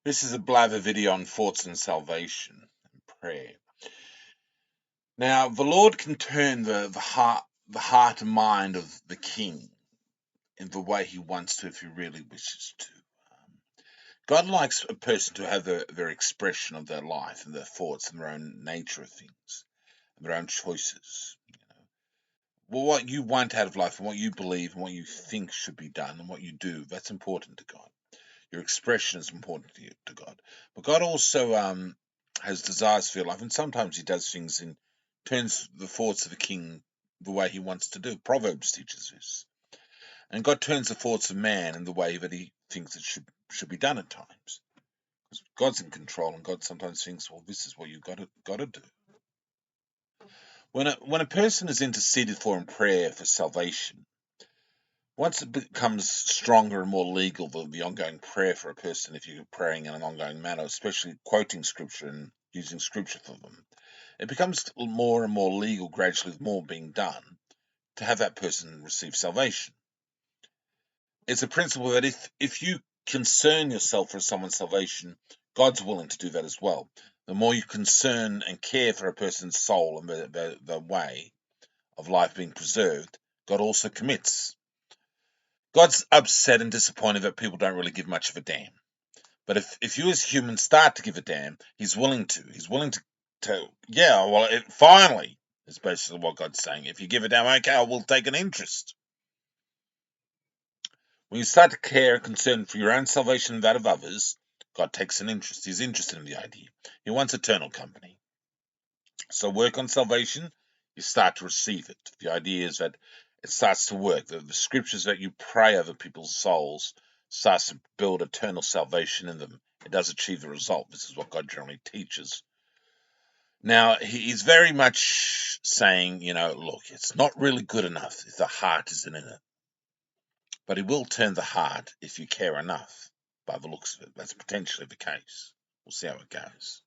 This is a Blather video on thoughts and salvation and prayer. Now, the Lord can turn the heart and mind of the king in the way he wants to if he really wishes to. God likes a person to have their expression of their life and their thoughts and their own nature of things, and their own choices. Well, what you want out of life and what you believe and what you think should be done and what you do, that's important to God. Your expression is important to God. But God also has desires for your life, and sometimes He does things and turns the thoughts of a king the way He wants to do. Proverbs teaches this, and God turns the thoughts of man in the way that He thinks it should be done at times. Because God's in control, and God sometimes thinks, "Well, this is what you've got to do." When a person is interceded for in prayer for salvation, once it becomes stronger and more legal, the ongoing prayer for a person, if you're praying in an ongoing manner, especially quoting scripture and using scripture for them, it becomes more and more legal gradually, with more being done to have that person receive salvation. It's a principle that if you concern yourself for someone's salvation, God's willing to do that as well. The more you concern and care for a person's soul and the way of life being preserved, God also commits. God's upset and disappointed that people don't really give much of a damn. But if you as humans start to give a damn, He's willing to. He's willing to yeah, well, finally, is basically what God's saying. If you give a damn, okay, I will take an interest. When you start to care and concern for your own salvation and that of others, God takes an interest. He's interested in the idea. He wants eternal company. So work on salvation, you start to receive it. The idea is that it starts to work. The scriptures that you pray over people's souls starts to build eternal salvation in them. It does achieve the result. This is what God generally teaches. Now, he's very much saying, look, it's not really good enough if the heart isn't in it. But He will turn the heart if you care enough, by the looks of it. That's potentially the case. We'll see how it goes.